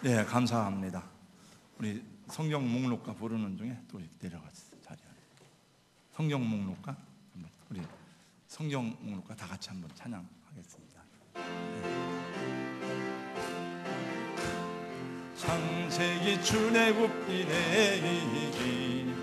네, 감사합니다. 우리 성경 목록가 부르는 중에 또 내려갔어요. 자리에. 성경 목록가 우리 성경 목록가 다 같이 한번 찬양하겠습니다. 창세기 출애굽기 레위기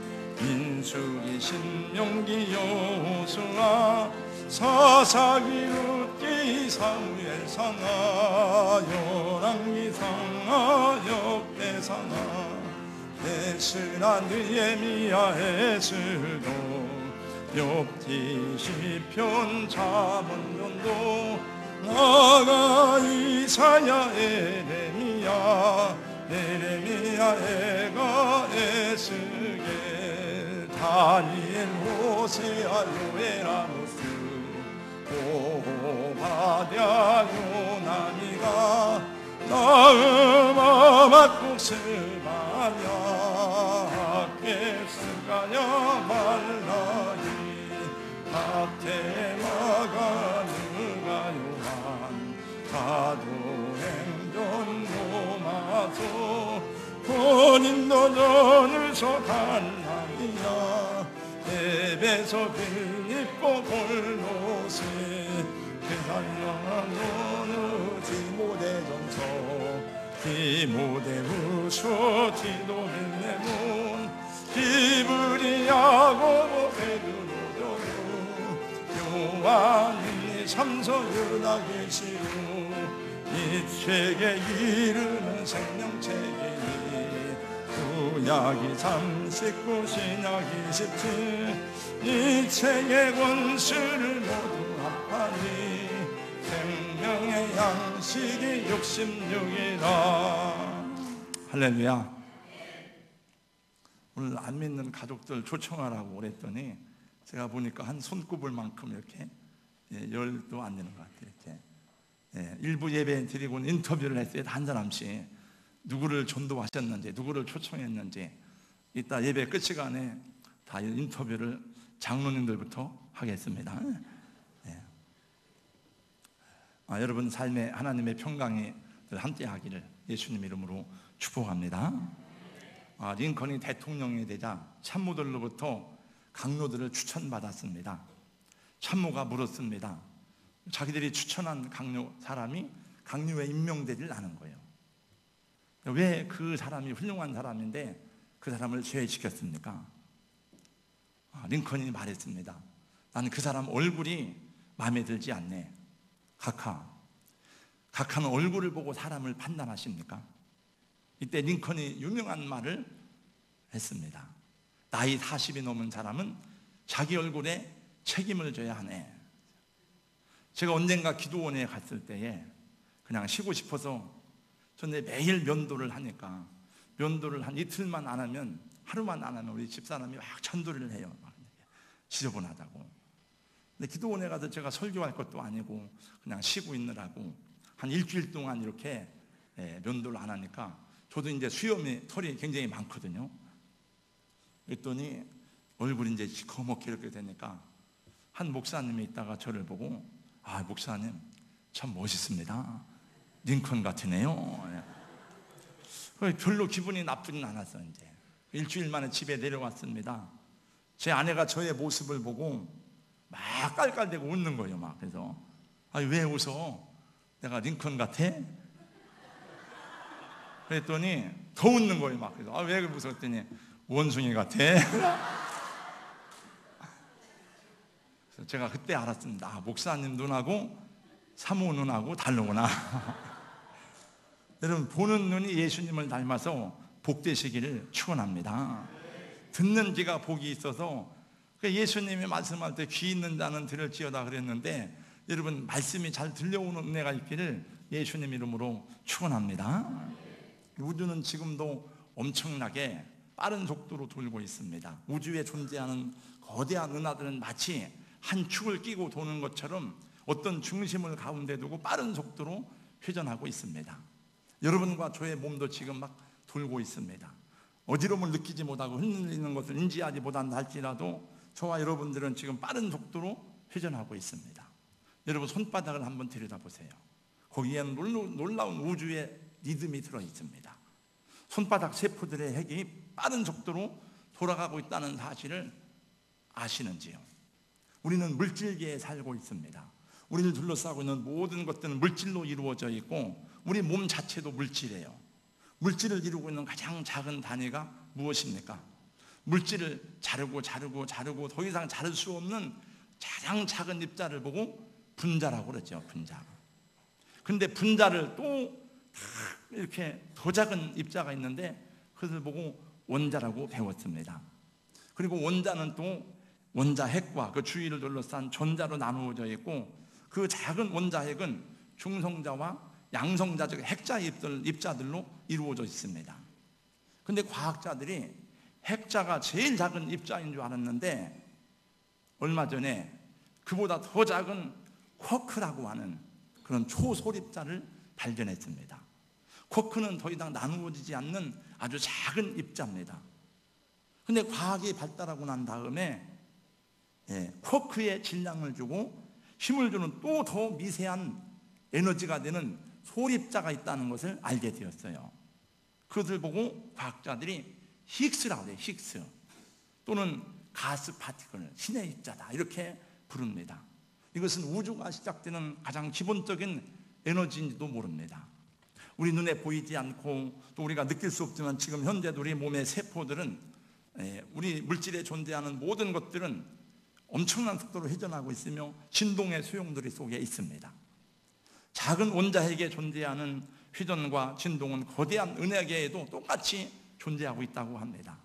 민수기 신명기 여호수아 사사기 룻기 사무엘 상하 열왕기 상하 역대상하 에스라 느헤미야 에스도 욥기 시편 잠언전도 나가 이사야 에레미야 에가 에스겔 다니엘 호세아 요엘 아모스 오바댜 요나니가 나음 아박국 스바냐 겟스가냐 말라기 마테마가 느가 요한 사도행전 로마서 본인도 전을서 갈라이야 에베소 빌립보 골로새 계산령한 노느 디모데전서 디모데후서 디도 빌레몬 디브리 야고보 베드로 요한이 삼서 유다 계시고 이 책에 이르는 생명책이니 구약이 39 신약이 17 이 책의 권수를 모두 합하니 생명의 양식이 66이라 할렐루야. 오늘 안 믿는 가족들 초청하라고 그랬더니 제가 보니까 한 손꼽을만큼 이렇게 열도 안 되는 것 같아요. 이렇게 일부 예배 드리고 인터뷰를 했어요. 한 사람씩 누구를 전도하셨는지 누구를 초청했는지 이따 예배 끝시간에 다 인터뷰를 장로님들부터 하겠습니다. 여러분 삶에 하나님의 평강이 함께 하기를 예수님 이름으로 축복합니다. 링컨이 대통령이 되자 참모들로부터 강요들을 추천받았습니다. 참모가 물었습니다. 자기들이 추천한 강요 사람이 강요에 임명되질 않은 거예요. 왜 그 사람이 훌륭한 사람인데 그 사람을 제외시켰습니까? 링컨이 말했습니다. 나는 그 사람 얼굴이 마음에 들지 않네. 각하는 얼굴을 보고 사람을 판단하십니까? 이때 링컨이 유명한 말을 했습니다. 나이 40이 넘은 사람은 자기 얼굴에 책임을 져야 하네. 제가 언젠가 기도원에 갔을 때에 그냥 쉬고 싶어서 전에 매일 면도를 하니까 면도를 한 이틀만 안 하면 하루만 안 하면 우리 집사람이 막 천도를 해요. 막 지저분하다고. 근데 기도원에 가서 제가 설교할 것도 아니고 그냥 쉬고 있느라고 한 일주일 동안 이렇게 면도를 안 하니까 저도 이제 수염이 털이 굉장히 많거든요. 그랬더니 얼굴이 이제 시커멓게 이렇게 되니까 한 목사님이 있다가 저를 보고 목사님 참 멋있습니다. 링컨 같으네요. 별로 기분이 나쁘진 않았어요. 이제 일주일 만에 집에 내려왔습니다. 제 아내가 저의 모습을 보고 막 깔깔대고 웃는 거예요. 막 그래서 왜 웃어? 내가 링컨 같아? 그랬더니 더 웃는 거예요. 막 그래서 왜 웃었더니 원숭이 같아. 그래서 제가 그때 알았습니다. 목사님 눈하고 사모 눈하고 다르구나. 여러분 보는 눈이 예수님을 닮아서 복되시기를 축원합니다. 듣는 귀가 복이 있어서 예수님이 말씀할 때 귀 있는 자는 들을지어다 그랬는데 여러분 말씀이 잘 들려오는 은혜가 있기를 예수님 이름으로 축원합니다. 우주는 지금도 엄청나게 빠른 속도로 돌고 있습니다. 우주에 존재하는 거대한 은하들은 마치 한 축을 끼고 도는 것처럼 어떤 중심을 가운데 두고 빠른 속도로 회전하고 있습니다. 여러분과 저의 몸도 지금 막 돌고 있습니다. 어지러움을 느끼지 못하고 흔들리는 것을 인지하지 못한다 할지라도 저와 여러분들은 지금 빠른 속도로 회전하고 있습니다. 여러분 손바닥을 한번 들여다보세요. 거기에는 놀라운 우주의 리듬이 들어 있습니다. 손바닥 세포들의 핵이 빠른 속도로 돌아가고 있다는 사실을 아시는지요? 우리는 물질계에 살고 있습니다. 우리를 둘러싸고 있는 모든 것들은 물질로 이루어져 있고 우리 몸 자체도 물질이에요. 물질을 이루고 있는 가장 작은 단위가 무엇입니까? 물질을 자르고 더 이상 자를 수 없는 가장 작은 입자를 보고 분자라고 그러죠. 분자. 근데 분자를 또 이렇게 더 작은 입자가 있는데 그것을 보고 원자라고 배웠습니다. 그리고 원자는 또 원자핵과 그 주위를 둘러싼 전자로 나누어져 있고 그 작은 원자핵은 중성자와 양성자 즉 핵자 입자들로 이루어져 있습니다. 근데 과학자들이 핵자가 제일 작은 입자인 줄 알았는데 얼마 전에 그보다 더 작은 쿼크라고 하는 그런 초소립자를 발견했습니다. 쿼크는 더 이상 나누어지지 않는 아주 작은 입자입니다. 근데 과학이 발달하고 난 다음에 쿼크의 질량을 주고 힘을 주는 또 더 미세한 에너지가 되는 소립자가 있다는 것을 알게 되었어요. 그것을 보고 과학자들이 히그스라고 해요. 히그스 또는 가스 파티클, 신의 입자다 이렇게 부릅니다. 이것은 우주가 시작되는 가장 기본적인 에너지인지도 모릅니다. 우리 눈에 보이지 않고 또 우리가 느낄 수 없지만 지금 현재도 우리 몸의 세포들은 우리 물질에 존재하는 모든 것들은 엄청난 속도로 회전하고 있으며 진동의 소용돌이 속에 있습니다. 작은 원자핵에 존재하는 회전과 진동은 거대한 은하계에도 똑같이 존재하고 있다고 합니다.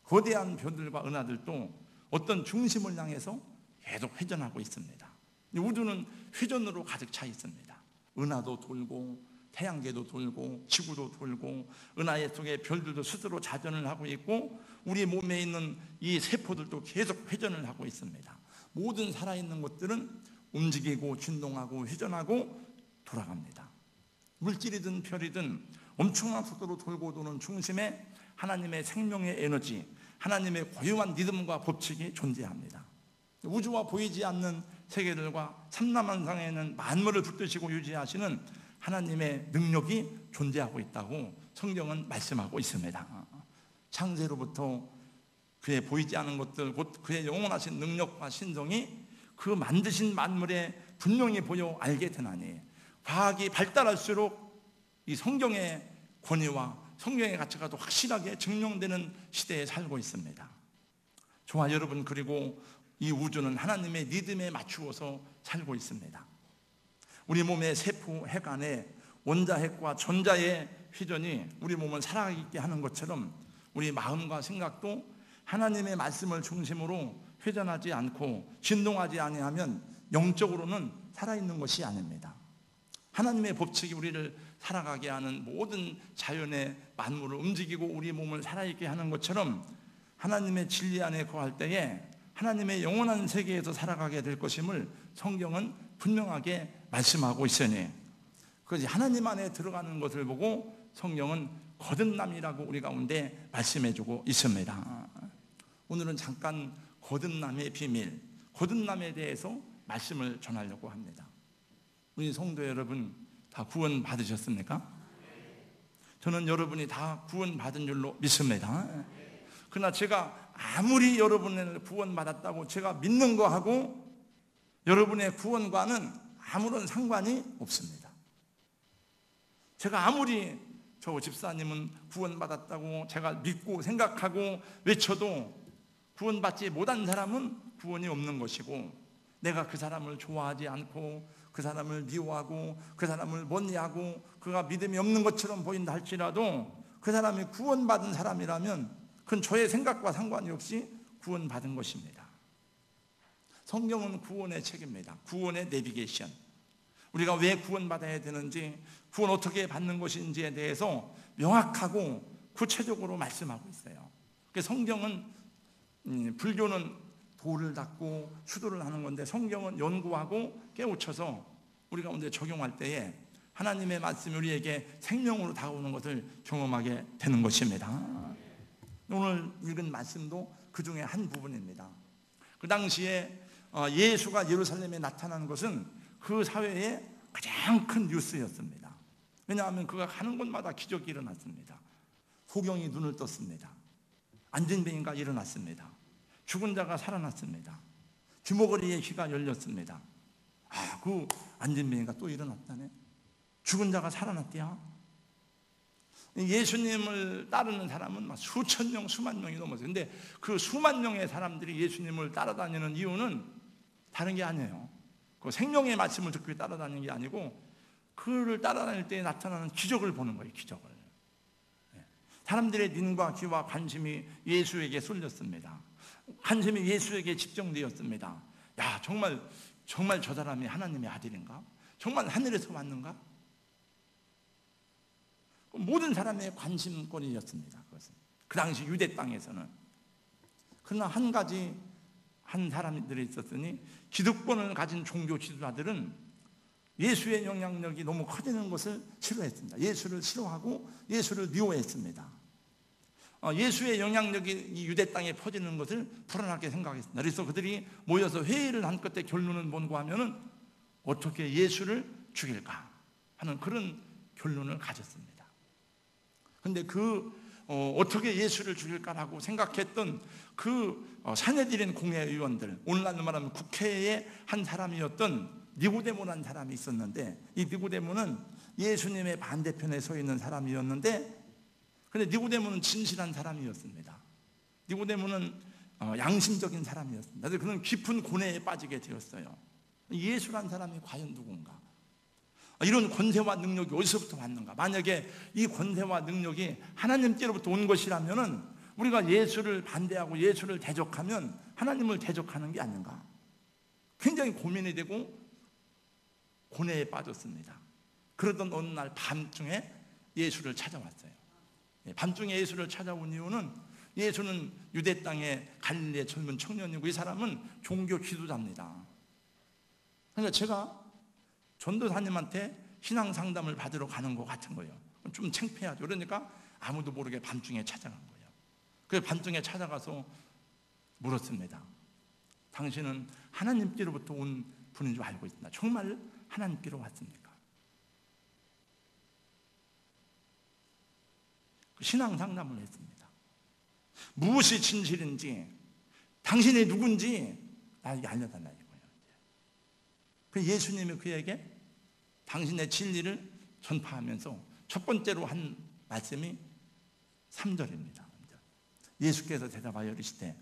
거대한 별들과 은하들도 어떤 중심을 향해서 계속 회전하고 있습니다. 우주는 회전으로 가득 차 있습니다. 은하도 돌고 태양계도 돌고 지구도 돌고 은하계 속에 별들도 스스로 자전을 하고 있고 우리 몸에 있는 이 세포들도 계속 회전을 하고 있습니다. 모든 살아있는 것들은 움직이고 진동하고 회전하고 돌아갑니다. 물질이든 별이든 엄청난 속도로 돌고 도는 중심에 하나님의 생명의 에너지, 하나님의 고유한 리듬과 법칙이 존재합니다. 우주와 보이지 않는 세계들과 삼라만상에는 만물을 붙드시고 유지하시는 하나님의 능력이 존재하고 있다고 성경은 말씀하고 있습니다. 창세로부터 그의 보이지 않는 것들 곧 그의 영원하신 능력과 신성이 그 만드신 만물에 분명히 보여 알게 되나니 과학이 발달할수록 이 성경의 권위와 성경의 가치가 더 확실하게 증명되는 시대에 살고 있습니다. 저와 여러분 그리고 이 우주는 하나님의 리듬에 맞추어서 살고 있습니다. 우리 몸의 세포 핵 안에 원자핵과 전자의 회전이 우리 몸을 살아있게 하는 것처럼 우리 마음과 생각도 하나님의 말씀을 중심으로 회전하지 않고 진동하지 아니하면 영적으로는 살아있는 것이 아닙니다. 하나님의 법칙이 우리를 살아가게 하는 모든 자연의 만물을 움직이고 우리 몸을 살아있게 하는 것처럼 하나님의 진리 안에 거할 때에 하나님의 영원한 세계에서 살아가게 될 것임을 성경은 분명하게 말씀하고 있으니 그것이 하나님 안에 들어가는 것을 보고 성경은 거듭남이라고 우리 가운데 말씀해주고 있습니다. 오늘은 잠깐 거듭남의 비밀, 거듭남에 대해서 말씀을 전하려고 합니다. 우리 성도 여러분 다 구원 받으셨습니까? 저는 여러분이 다 구원 받은 줄로 믿습니다. 그러나 제가 아무리 여러분을 구원 받았다고 제가 믿는 거하고 여러분의 구원과는 아무런 상관이 없습니다. 제가 아무리 저 집사님은 구원 받았다고 제가 믿고 생각하고 외쳐도 구원받지 못한 사람은 구원이 없는 것이고 내가 그 사람을 좋아하지 않고 그 사람을 미워하고 그 사람을 멀리하고 그가 믿음이 없는 것처럼 보인다 할지라도 그 사람이 구원받은 사람이라면 그건 저의 생각과 상관이 없이 구원받은 것입니다. 성경은 구원의 책입니다. 구원의 내비게이션. 우리가 왜 구원받아야 되는지 구원 어떻게 받는 것인지에 대해서 명확하고 구체적으로 말씀하고 있어요. 성경은 불교는 도를 닦고 수도를 하는 건데 성경은 연구하고 깨우쳐서 우리 가운데 적용할 때에 하나님의 말씀이 우리에게 생명으로 다가오는 것을 경험하게 되는 것입니다. 오늘 읽은 말씀도 그 중에 한 부분입니다. 그 당시에 예수가 예루살렘에 나타난 것은 그 사회의 가장 큰 뉴스였습니다. 왜냐하면 그가 가는 곳마다 기적이 일어났습니다. 소경이 눈을 떴습니다. 안진뱅이가 일어났습니다. 죽은 자가 살아났습니다. 귀머거리의 귀가 열렸습니다. 그 안진뱅이가 또 일어났다네. 죽은 자가 살아났대야. 예수님을 따르는 사람은 막 수천 명, 수만 명이 넘었어요. 근데 그 수만 명의 사람들이 예수님을 따라다니는 이유는 다른 게 아니에요. 그 생명의 말씀을 듣고 따라다니는 게 아니고 그를 따라다닐 때 나타나는 기적을 보는 거예요. 기적을. 사람들의 눈과 귀와 관심이 예수에게 쏠렸습니다. 관심이 예수에게 집중되었습니다. 야, 정말 저 사람이 하나님의 아들인가? 정말 하늘에서 왔는가? 모든 사람의 관심거리였습니다. 그것은 그 당시 유대 땅에서는. 그러나 한 사람들이 있었으니 기득권을 가진 종교 지도자들은 예수의 영향력이 너무 커지는 것을 싫어했습니다. 예수를 싫어하고 예수를 미워했습니다. 예수의 영향력이 이 유대 땅에 퍼지는 것을 불안하게 생각했습니다. 그래서 그들이 모여서 회의를 한 끝에 결론은 뭔가 하면은 어떻게 예수를 죽일까 하는 그런 결론을 가졌습니다. 그런데 어떻게 예수를 죽일까라고 생각했던 사내들인 공회의원들, 오늘날로 말하면 국회의 한 사람이었던 니고데모라는 사람이 있었는데, 이 니고데모는 예수님의 반대편에 서 있는 사람이었는데, 근데 니고데모는 진실한 사람이었습니다. 니고데모는 양심적인 사람이었습니다. 그래서 그는 깊은 고뇌에 빠지게 되었어요. 예수란 사람이 과연 누군가? 이런 권세와 능력이 어디서부터 왔는가? 만약에 이 권세와 능력이 하나님께로부터 온 것이라면 우리가 예수를 반대하고 예수를 대적하면 하나님을 대적하는 게 아닌가? 굉장히 고민이 되고 고뇌에 빠졌습니다. 그러던 어느 날 밤중에 예수를 찾아왔어요. 밤중에 예수를 찾아온 이유는 예수는 유대 땅의 갈릴리의 젊은 청년이고 이 사람은 종교 지도자입니다. 그러니까 제가 전도사님한테 신앙 상담을 받으러 가는 것 같은 거예요. 좀 창피하죠. 그러니까 아무도 모르게 밤중에 찾아간 거예요. 그래서 밤중에 찾아가서 물었습니다. 당신은 하나님께로부터 온 분인 줄 알고 있습니다. 정말 하나님께로 왔습니까? 신앙 상담을 했습니다. 무엇이 진실인지, 당신이 누군지 나에게 알려달라 이거예요. 그 예수님이 그에게 당신의 진리를 전파하면서 첫 번째로 한 말씀이 3절입니다. 예수께서 대답하여 이르시되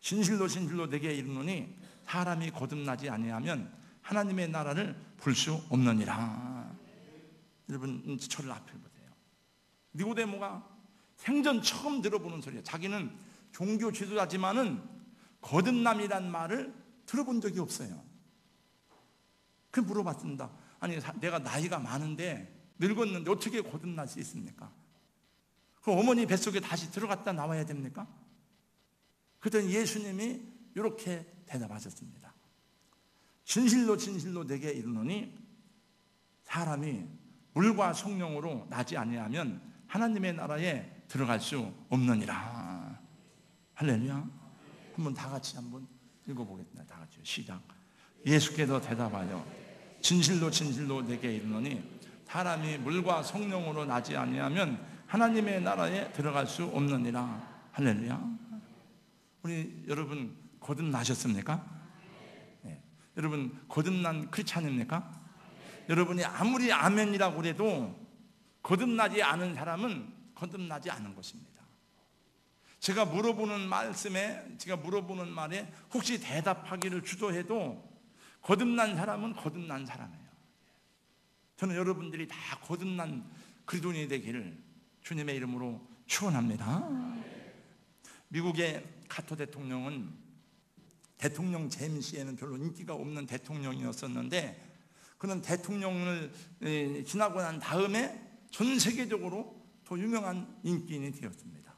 진실로 진실로 내게 이르노니 사람이 거듭나지 아니하면 하나님의 나라를 볼 수 없느니라. 여러분 저를 앞에 보세요. 니고데모가 생전 처음 들어보는 소리예요. 자기는 종교 지도자지만은 거듭남이란 말을 들어본 적이 없어요. 그 물어봤습니다. 아니 내가 나이가 많은데 늙었는데 어떻게 거듭날 수 있습니까? 그 어머니 뱃속에 다시 들어갔다 나와야 됩니까? 그랬더니 예수님이 이렇게 대답하셨습니다. 진실로 진실로 내게 이르노니 사람이 물과 성령으로 나지 아니하면 하나님의 나라에 들어갈 수 없느니라. 할렐루야. 한번 다 같이 한번 읽어보겠습니다. 다 같이 시작. 예수께서 대답하여 진실로 진실로 내게 이르노니 사람이 물과 성령으로 나지 아니하면 하나님의 나라에 들어갈 수 없느니라. 할렐루야. 우리 여러분 거듭나셨습니까? 네. 여러분 거듭난 크리스찬입니까? 여러분이 아무리 아멘이라고 해도 거듭나지 않은 사람은 거듭나지 않은 것입니다. 제가 물어보는 말에 혹시 대답하기를 주저해도 거듭난 사람은 거듭난 사람이에요. 저는 여러분들이 다 거듭난 그리스도인이 되기를 주님의 이름으로 축원합니다. 미국의 카터 대통령은 대통령 재임 시에는 별로 인기가 없는 대통령이었었는데 그는 대통령을 지나고 난 다음에 전 세계적으로 더 유명한 인기인이 되었습니다.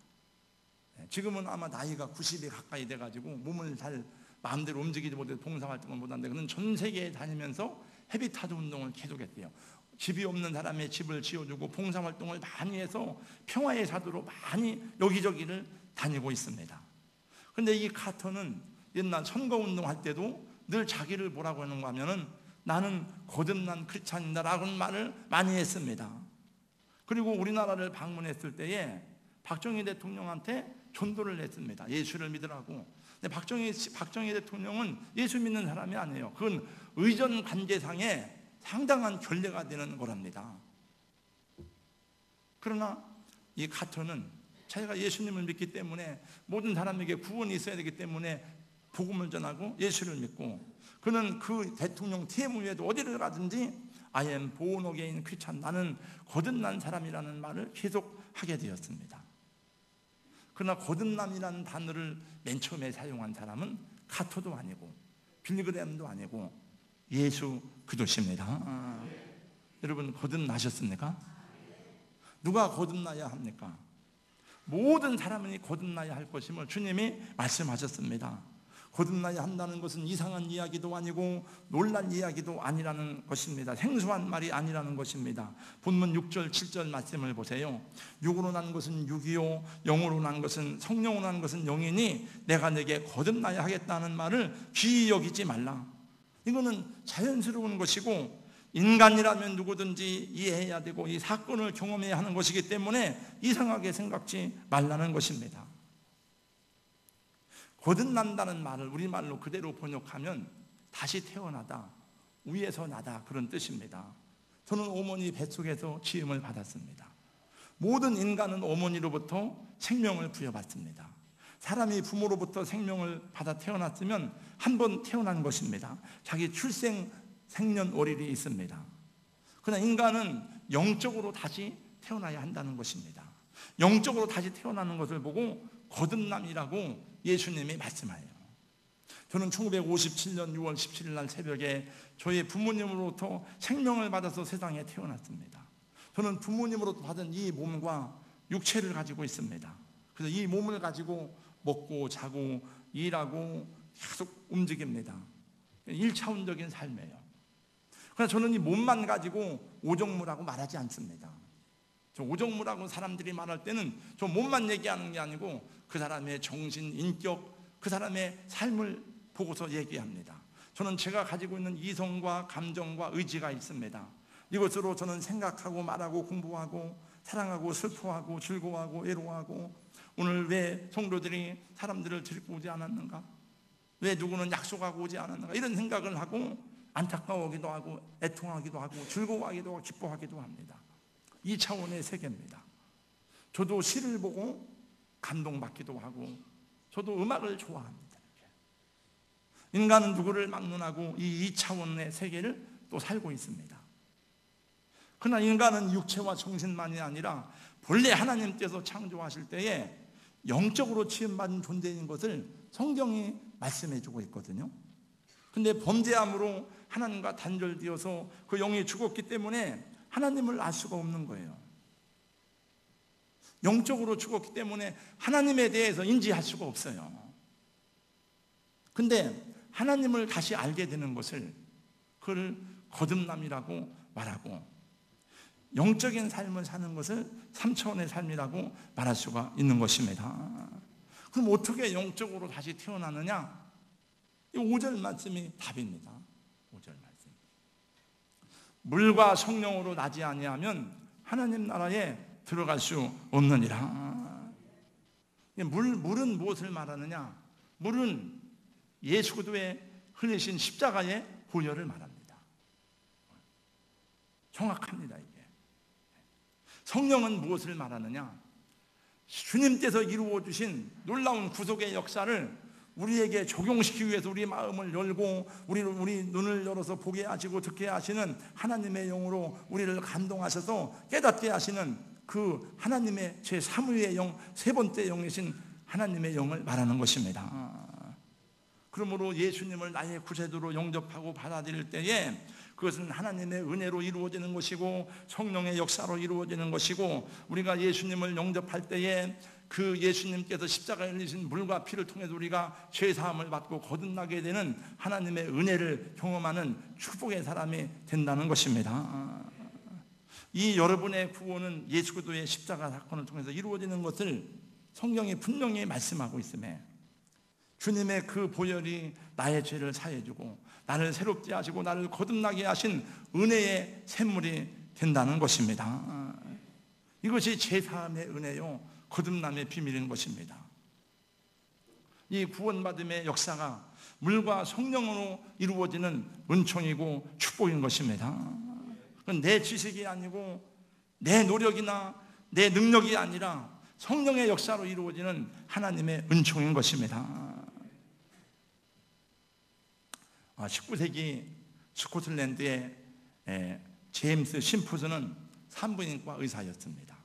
지금은 아마 나이가 90이 가까이 돼가지고 몸을 잘 마음대로 움직이지 못해서 봉사활동을 못하는데 그는 전 세계에 다니면서 헤비타드 운동을 계속했대요. 집이 없는 사람의 집을 지어주고 봉사활동을 많이 해서 평화의 사도로 많이 여기저기를 다니고 있습니다. 그런데 이 카터는 옛날 선거운동 할 때도 늘 자기를 뭐라고 하는가 하면은 나는 거듭난 크리스찬이다라고 말을 많이 했습니다. 그리고 우리나라를 방문했을 때에 박정희 대통령한테 전도를 했습니다. 예수를 믿으라고. 근데 박정희 대통령은 예수 믿는 사람이 아니에요. 그건 의전 관계상에 상당한 결례가 되는 거랍니다. 그러나 이 카터는 자기가 예수님을 믿기 때문에 모든 사람에게 구원이 있어야 되기 때문에 복음을 전하고 예수를 믿고, 그는 그 대통령 퇴임 후에도 어디를 가든지 I am born again Christian, 나는 거듭난 사람이라는 말을 계속 하게 되었습니다. 그러나 거듭남이라는 단어를 맨 처음에 사용한 사람은 카토도 아니고 빌리그램도 아니고 예수 그리스도십니다. 여러분, 거듭나셨습니까? 누가 거듭나야 합니까? 모든 사람이 거듭나야 할 것임을 주님이 말씀하셨습니다. 거듭나야 한다는 것은 이상한 이야기도 아니고 놀란 이야기도 아니라는 것입니다. 생소한 말이 아니라는 것입니다. 본문 6절 7절 말씀을 보세요. 육으로 난 것은 육이요 영으로 난 것은, 성령으로 난 것은 영이니 내가 내게 거듭나야 하겠다는 말을 귀히 여기지 말라. 이거는 자연스러운 것이고 인간이라면 누구든지 이해해야 되고 이 사건을 경험해야 하는 것이기 때문에 이상하게 생각지 말라는 것입니다. 거듭난다는 말을 우리말로 그대로 번역하면 다시 태어나다, 위에서 나다, 그런 뜻입니다. 저는 어머니 뱃속에서 지음을 받았습니다. 모든 인간은 어머니로부터 생명을 부여받습니다. 사람이 부모로부터 생명을 받아 태어났으면 한 번 태어난 것입니다. 자기 출생 생년월일이 있습니다. 그러나 인간은 영적으로 다시 태어나야 한다는 것입니다. 영적으로 다시 태어나는 것을 보고 거듭남이라고 예수님이 말씀하여요. 저는 1957년 6월 17일 날 새벽에 저희 부모님으로부터 생명을 받아서 세상에 태어났습니다. 저는 부모님으로부터 받은 이 몸과 육체를 가지고 있습니다. 그래서 이 몸을 가지고 먹고 자고 일하고 계속 움직입니다. 1차원적인 삶이에요. 그러나 저는 이 몸만 가지고 오정무라고 말하지 않습니다. 저 오정무라고 사람들이 말할 때는 저 몸만 얘기하는 게 아니고 그 사람의 정신, 인격, 그 사람의 삶을 보고서 얘기합니다. 저는 제가 가지고 있는 이성과 감정과 의지가 있습니다. 이것으로 저는 생각하고 말하고 공부하고 사랑하고 슬퍼하고 즐거워하고 외로워하고, 오늘 왜 성도들이 사람들을 데리고 오지 않았는가, 왜 누구는 약속하고 오지 않았는가, 이런 생각을 하고 안타까워하기도 하고 애통하기도 하고 즐거워하기도 하고 기뻐하기도 합니다. 이 차원의 세계입니다. 저도 시를 보고 감동받기도 하고 저도 음악을 좋아합니다. 인간은 누구를 막론하고 이 차원의 세계를 또 살고 있습니다. 그러나 인간은 육체와 정신만이 아니라 본래 하나님께서 창조하실 때에 영적으로 지음받은 존재인 것을 성경이 말씀해주고 있거든요. 근데 범죄함으로 하나님과 단절되어서 그 영이 죽었기 때문에 하나님을 알 수가 없는 거예요. 영적으로 죽었기 때문에 하나님에 대해서 인지할 수가 없어요. 근데 하나님을 다시 알게 되는 것을, 그걸 거듭남이라고 말하고, 영적인 삶을 사는 것을 3차원의 삶이라고 말할 수가 있는 것입니다. 그럼 어떻게 영적으로 다시 태어나느냐? 이 5절 말씀이 답입니다. 5절 말씀. 물과 성령으로 나지 아니하면 하나님 나라에 들어갈 수 없느니라. 물은 무엇을 말하느냐? 물은 예수 그리스도의 흘리신 십자가의 보혈을 말합니다. 정확합니다, 이게. 성령은 무엇을 말하느냐? 주님께서 이루어 주신 놀라운 구속의 역사를 우리에게 적용시키기 위해서 우리 마음을 열고 우리 눈을 열어서 보게 하시고 듣게 하시는 하나님의 영으로 우리를 감동하셔서 깨닫게 하시는 그 하나님의 제3위의 영, 세 번째 영이신 하나님의 영을 말하는 것입니다. 그러므로 예수님을 나의 구세주로 영접하고 받아들일 때에 그것은 하나님의 은혜로 이루어지는 것이고 성령의 역사로 이루어지는 것이고, 우리가 예수님을 영접할 때에 그 예수님께서 십자가에 흘리신 물과 피를 통해서 우리가 죄사함을 받고 거듭나게 되는 하나님의 은혜를 경험하는 축복의 사람이 된다는 것입니다. 이 여러분의 구원은 예수 그리스도의 십자가 사건을 통해서 이루어지는 것을 성경이 분명히 말씀하고 있음에, 주님의 그 보혈이 나의 죄를 사해주고 나를 새롭게 하시고 나를 거듭나게 하신 은혜의 샘물이 된다는 것입니다. 이것이 제사함의 은혜요 거듭남의 비밀인 것입니다. 이 구원받음의 역사가 물과 성령으로 이루어지는 은총이고 축복인 것입니다. 그건 내 지식이 아니고 내 노력이나 내 능력이 아니라 성령의 역사로 이루어지는 하나님의 은총인 것입니다. 19세기 스코틀랜드의 제임스 심프슨은 산부인과 의사였습니다.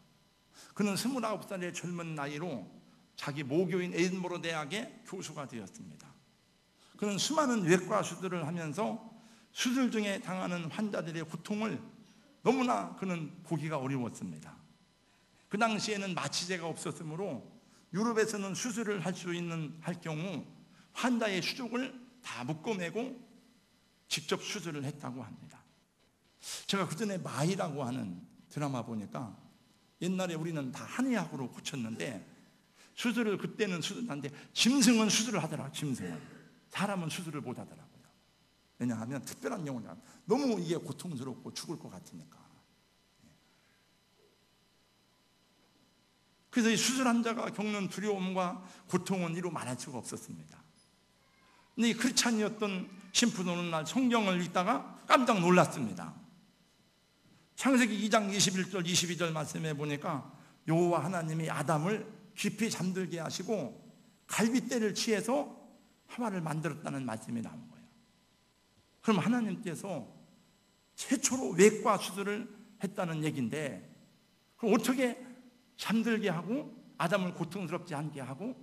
그는 29살의 젊은 나이로 자기 모교인 에딘버러 대학의 교수가 되었습니다. 그는 수많은 외과 수술을 하면서 수술 중에 당하는 환자들의 고통을 너무나 그는 보기가 어려웠습니다. 그 당시에는 마취제가 없었으므로 유럽에서는 수술을 할 경우 환자의 수족을 다 묶어매고 직접 수술을 했다고 합니다. 제가 그전에 마이라고 하는 드라마 보니까 옛날에 우리는 다 한의학으로 고쳤는데 수술을 그때는 수술하는데 짐승은 수술을 하더라고요. 짐승은. 사람은 수술을 못 하더라고요. 왜냐하면 특별한 경우냐 너무 이게 고통스럽고 죽을 것 같으니까. 그래서 이 수술 환자가 겪는 두려움과 고통은 이루 말할 수가 없었습니다. 근데 이 크리스찬이었던 신부는 어느 날 성경을 읽다가 깜짝 놀랐습니다. 창세기 2장 21절 22절 말씀에 보니까 여호와 하나님이 아담을 깊이 잠들게 하시고 갈빗대를 취해서 하와를 만들었다는 말씀이 나온 거예요. 그럼 하나님께서 최초로 외과 수술을 했다는 얘기인데 그럼 어떻게 잠들게 하고 아담을 고통스럽지 않게 하고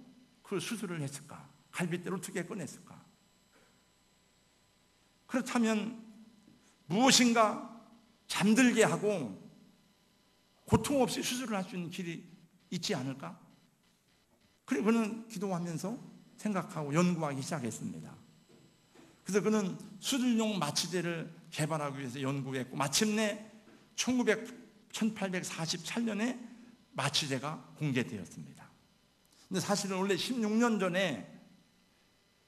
그 수술을 했을까? 갈빗대를 어떻게 꺼냈을까? 그렇다면 무엇인가 잠들게 하고 고통 없이 수술을 할 수 있는 길이 있지 않을까? 그리고 그는 기도하면서 생각하고 연구하기 시작했습니다. 그래서 그는 수술용 마취제를 개발하기 위해서 연구했고 마침내 1848년에 마취제가 공개되었습니다. 근데 사실은 원래 16년 전에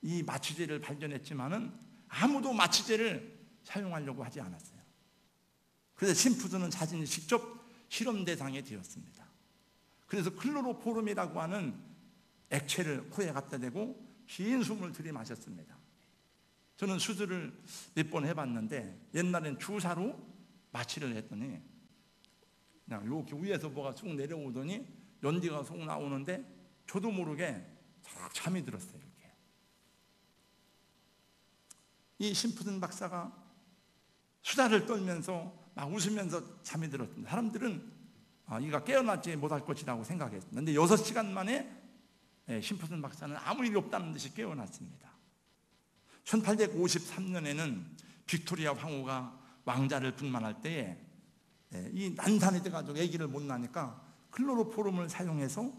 이 마취제를 발견했지만은 아무도 마취제를 사용하려고 하지 않았어요. 그래서 심프슨은 자신이 직접 실험 대상이 되었습니다. 그래서 클로로포름이라고 하는 액체를 코에 갖다 대고 긴 숨을 들이마셨습니다. 저는 수술을 몇 번 해봤는데 옛날엔 주사로 마취를 했더니 그냥 이렇게 위에서 뭐가 쑥 내려오더니 연기가 쑥 나오는데 저도 모르게 쫙 잠이 들었어요. 이렇게. 이 심프슨 박사가 수다를 떨면서 막 웃으면서 잠이 들었습니다. 사람들은 이가 깨어나지 못할 것이라고 생각했습니다. 근데 6시간 만에 심프슨 박사는 아무 일이 없다는 듯이 깨어났습니다. 1853년에는 빅토리아 황후가 왕자를 분만할 때에 이 난산이 돼가지고 아기를 못 낳으니까 클로로포름을 사용해서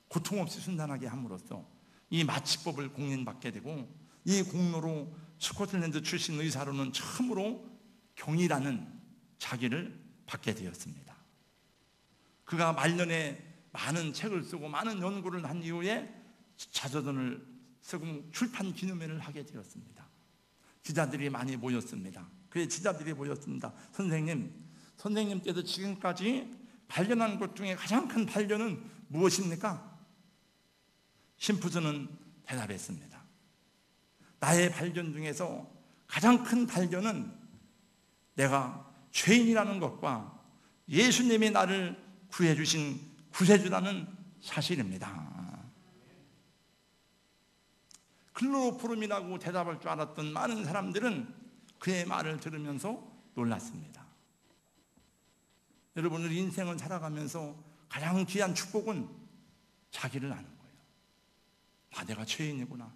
고통 없이 순산하게 함으로써 이 마취법을 공인받게 되고 이 공로로 스코틀랜드 출신 의사로는 처음으로 경이라는 자기를 받게 되었습니다. 그가 말년에 많은 책을 쓰고 많은 연구를 한 이후에 자서전을 쓰고 출판 기념회를 하게 되었습니다. 기자들이 많이 모였습니다. 그의 기자들이 모였습니다. 선생님께서 지금까지 발견한 것 중에 가장 큰 발견은 무엇입니까? 심프슨은 대답했습니다. 나의 발견 중에서 가장 큰 발견은 내가 죄인이라는 것과 예수님이 나를 구해주신 구세주라는 사실입니다. 클로로포름이라고 대답할 줄 알았던 많은 사람들은 그의 말을 들으면서 놀랐습니다. 여러분, 우리 인생을 살아가면서 가장 귀한 축복은 자기를 아는 거예요. 내가 죄인이구나.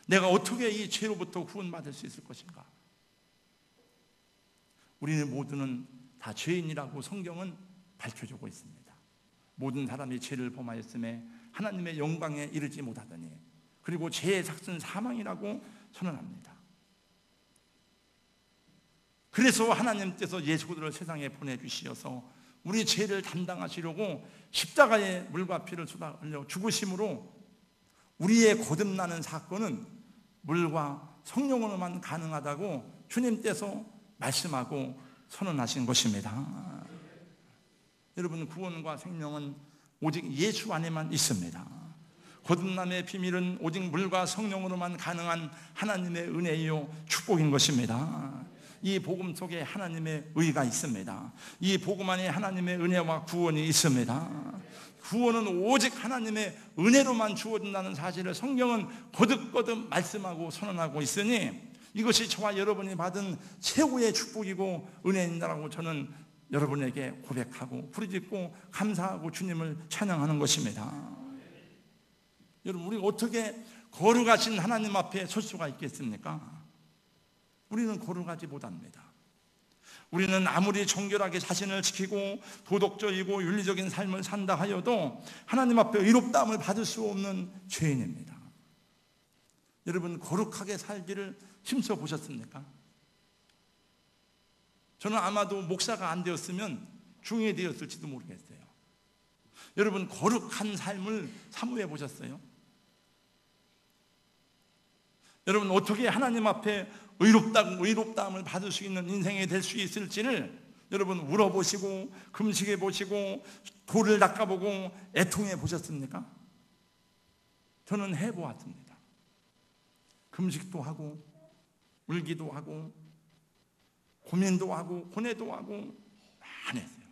내가 어떻게 이 죄로부터 구원받을 수 있을 것인가? 우리는 모두는 다 죄인이라고 성경은 밝혀주고 있습니다. 모든 사람이 죄를 범하였음에 하나님의 영광에 이르지 못하더니 그리고 죄의 삭은 사망이라고 선언합니다. 그래서 하나님께서 예수 그리스도를 세상에 보내주시어서 우리 죄를 담당하시려고 십자가에 물과 피를 쏟아 흘려 죽으심으로 우리의 거듭나는 사건은 물과 성령으로만 가능하다고 주님께서 말씀하고 선언하신 것입니다. 여러분, 구원과 생명은 오직 예수 안에만 있습니다. 거듭남의 비밀은 오직 물과 성령으로만 가능한 하나님의 은혜요 축복인 것입니다. 이 복음 속에 하나님의 의가 있습니다. 이 복음 안에 하나님의 은혜와 구원이 있습니다. 구원은 오직 하나님의 은혜로만 주어진다는 사실을 성경은 거듭거듭 말씀하고 선언하고 있으니 이것이 저와 여러분이 받은 최고의 축복이고 은혜인다라고 저는 여러분에게 고백하고 부르짖고 감사하고 주님을 찬양하는 것입니다. 여러분, 우리가 어떻게 거룩하신 하나님 앞에 설 수가 있겠습니까? 우리는 거룩하지 못합니다. 우리는 아무리 정결하게 자신을 지키고 도덕적이고 윤리적인 삶을 산다 하여도 하나님 앞에 의롭다함을 받을 수 없는 죄인입니다. 여러분, 거룩하게 살기를 힘써 보셨습니까? 저는 아마도 목사가 안 되었으면 중에 되었을지도 모르겠어요. 여러분, 거룩한 삶을 사모해 보셨어요? 여러분, 어떻게 하나님 앞에 의롭다함을 받을 수 있는 인생이 될 수 있을지를 여러분 울어보시고 금식해 보시고 돌을 닦아보고 애통해 보셨습니까? 저는 해보았습니다. 금식도 하고 울기도 하고 고민도 하고 고뇌도 하고 많이 했어요.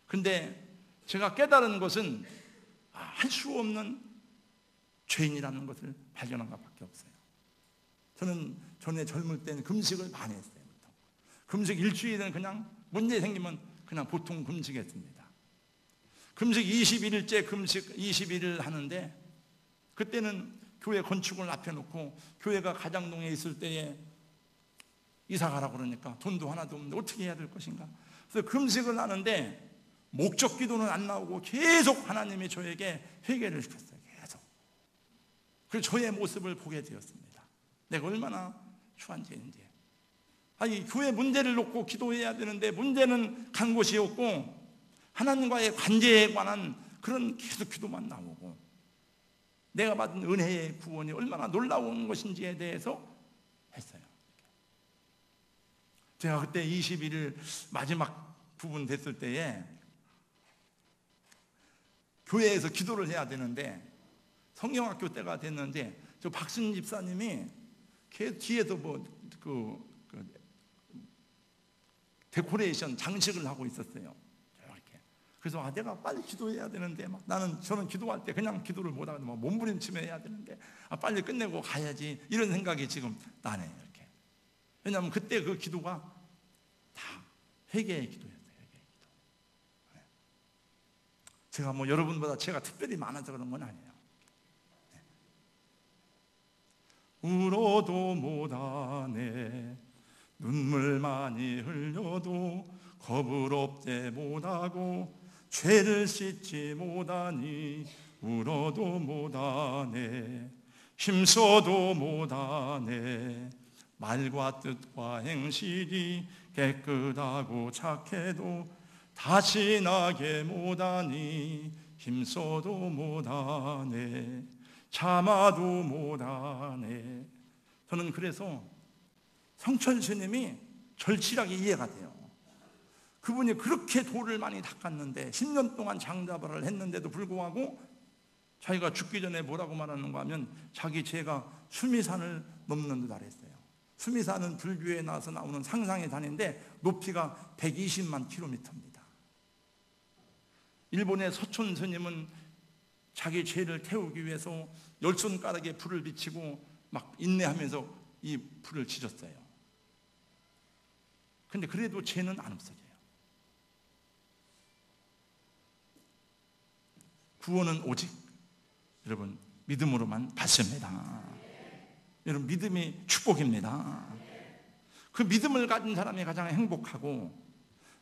근데 제가 깨달은 것은 할 수 없는 죄인이라는 것을 발견한 것밖에 없어요. 저는 전에 젊을 때는 금식을 많이 했어요. 금식 일주일은 그냥 문제 생기면 그냥 보통 금식했습니다. 금식 21일째 금식 21일 하는데 그때는 교회 건축을 앞에 놓고 교회가 가장동에 있을 때에 이사 가라고 그러니까 돈도 하나도 없는데 어떻게 해야 될 것인가. 그래서 금식을 하는데 목적 기도는 안 나오고 계속 하나님이 저에게 회개를 시켰어요. 계속. 그래서 저의 모습을 보게 되었습니다. 내가 얼마나 추한 죄인지. 아니, 교회 문제를 놓고 기도해야 되는데 문제는 간 곳이 없고 하나님과의 관계에 관한 그런 계속 기도만 나오고 내가 받은 은혜의 구원이 얼마나 놀라운 것인지에 대해서 했어요. 제가 그때 21일 마지막 부분 됐을 때에 교회에서 기도를 해야 되는데 성경학교 때가 됐는데 저 박순 집사님이 뒤에서 데코레이션 장식을 하고 있었어요. 이렇게. 그래서 내가 빨리 기도해야 되는데 저는 기도할 때 그냥 기도를 못 하고 몸부림치며 해야 되는데 빨리 끝내고 가야지 이런 생각이 지금 나네요. 이렇게. 왜냐하면 그때 그 기도가 다 회개의 기도였어요. 회개의 기도. 네. 제가 여러분보다 제가 특별히 많아서 그런 건 아니에요. 울어도 못하네 눈물 많이 흘려도 겁을 없대 못하고 죄를 씻지 못하니 울어도 못하네 힘써도 못하네 말과 뜻과 행실이 깨끗하고 착해도 다시 나게 못하니 힘써도 못하네 참아도 못하네. 저는 그래서 성천 스님이 절실하게 이해가 돼요. 그분이 그렇게 돌을 많이 닦았는데 10년 동안 장자발을 했는데도 불구하고 자기가 죽기 전에 뭐라고 말하는가 하면 자기 죄가 수미산을 넘는 듯 알았어요. 수미산은 불교에 나와서 나오는 상상의 산인데 높이가 120만 킬로미터입니다. 일본의 서촌 스님은 자기 죄를 태우기 위해서 열손가락에 불을 비치고 막 인내하면서 이 불을 지졌어요. 근데 그래도 죄는 안 없어져요. 구원은 오직 여러분 믿음으로만 받습니다. 여러분 믿음이 축복입니다. 그 믿음을 가진 사람이 가장 행복하고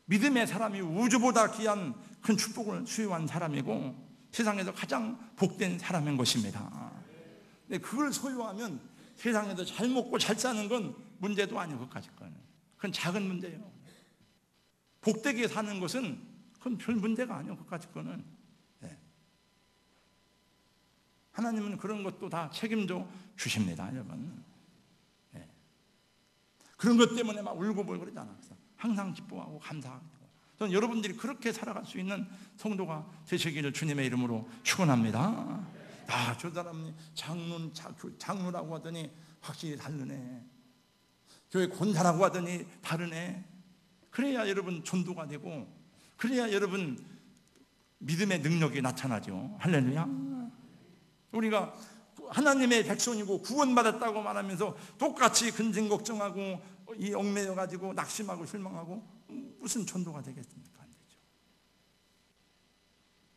믿음의 사람이 우주보다 귀한 큰 축복을 수여한 사람이고 세상에서 가장 복된 사람인 것입니다. 근데 그걸 소유하면 세상에서 잘 먹고 잘 사는 건 문제도 아니고 그까짓 거는 그건 작은 문제예요. 복되게 사는 것은 그건 별 문제가 아니에요. 그까짓 거는. 네. 하나님은 그런 것도 다 책임져 주십니다, 여러분. 네. 그런 것 때문에 막 울고불고 그러지 않았어요. 항상 기뻐하고 감사하고 저는 여러분들이 그렇게 살아갈 수 있는 성도가 되시기를 주님의 이름으로 축원합니다. 저 사람이 장로라고 하더니 확실히 다르네. 교회 권사라고 하더니 다르네. 그래야 여러분 전도가 되고, 그래야 여러분 믿음의 능력이 나타나죠. 할렐루야. 우리가 하나님의 백성이고 구원받았다고 말하면서 똑같이 근심 걱정하고 이 얽매여 가지고 낙심하고 실망하고 무슨 전도가 되겠습니까? 안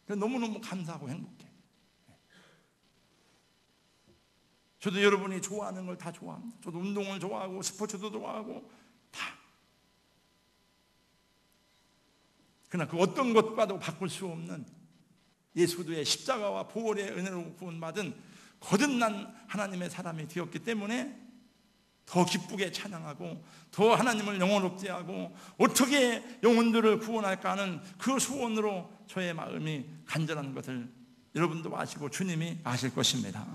되죠. 너무너무 감사하고 행복해. 저도 여러분이 좋아하는 걸 다 좋아합니다. 저도 운동을 좋아하고 스포츠도 좋아하고 다. 그러나 그 어떤 것과도 바꿀 수 없는 예수도의 십자가와 보혈의 은혜로 구원받은 거듭난 하나님의 사람이 되었기 때문에 더 기쁘게 찬양하고 더 하나님을 영원롭게 하고 어떻게 영혼들을 구원할까 하는 그 소원으로 저의 마음이 간절한 것을 여러분도 아시고 주님이 아실 것입니다.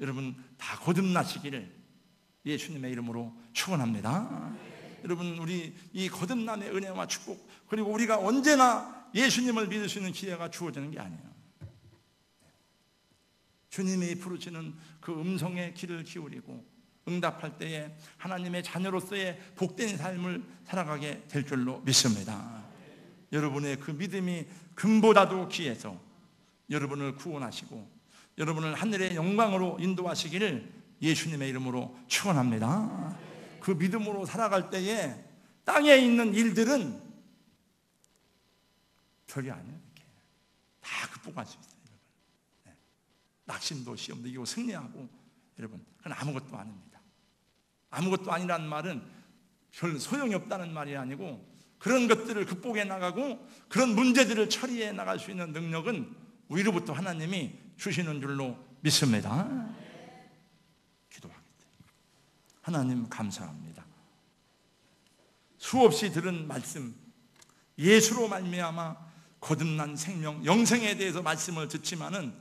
여러분 다 거듭나시기를 예수님의 이름으로 축원합니다. 여러분 우리 이 거듭남의 은혜와 축복, 그리고 우리가 언제나 예수님을 믿을 수 있는 기회가 주어지는 게 아니에요. 주님이 부르시는 그 음성에 귀를 기울이고 응답할 때에 하나님의 자녀로서의 복된 삶을 살아가게 될 줄로 믿습니다. 여러분의 그 믿음이 금보다도 귀해서 여러분을 구원하시고 여러분을 하늘의 영광으로 인도하시기를 예수님의 이름으로 축원합니다. 그 믿음으로 살아갈 때에 땅에 있는 일들은 별이 아니에요. 이렇게 다 극복할 수 있어요. 낙심도 시험도 이기고 승리하고, 여러분 그건 아무것도 아닙니다. 아무것도 아니라는 말은 별 소용이 없다는 말이 아니고, 그런 것들을 극복해 나가고 그런 문제들을 처리해 나갈 수 있는 능력은 위로부터 하나님이 주시는 줄로 믿습니다. 기도하겠습니다. 하나님 감사합니다. 수없이 들은 말씀, 예수로 말미암아 거듭난 생명, 영생에 대해서 말씀을 듣지만은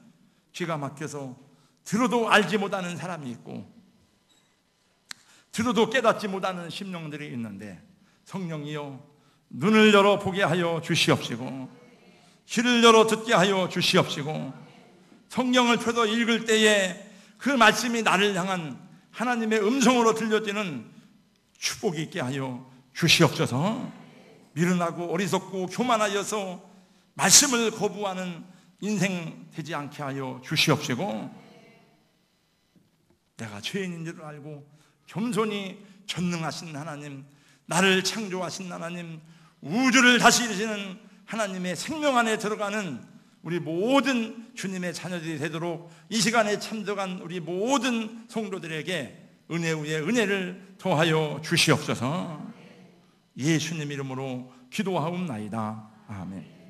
귀가 막혀서 들어도 알지 못하는 사람이 있고 들어도 깨닫지 못하는 심령들이 있는데, 성령이여 눈을 열어 보게 하여 주시옵시고 귀를 열어 듣게 하여 주시옵시고, 성경을 펴서 읽을 때에 그 말씀이 나를 향한 하나님의 음성으로 들려지는 축복이 있게 하여 주시옵소서. 미련하고 어리석고 교만하여서 말씀을 거부하는 인생 되지 않게 하여 주시옵시고, 내가 죄인인 줄 알고 겸손히 전능하신 하나님, 나를 창조하신 하나님, 우주를 다스리시는 하나님의 생명 안에 들어가는 우리 모든 주님의 자녀들이 되도록 이 시간에 참석한 우리 모든 성도들에게 은혜 위에 은혜를 더하여 주시옵소서. 예수님 이름으로 기도하옵나이다. 아멘.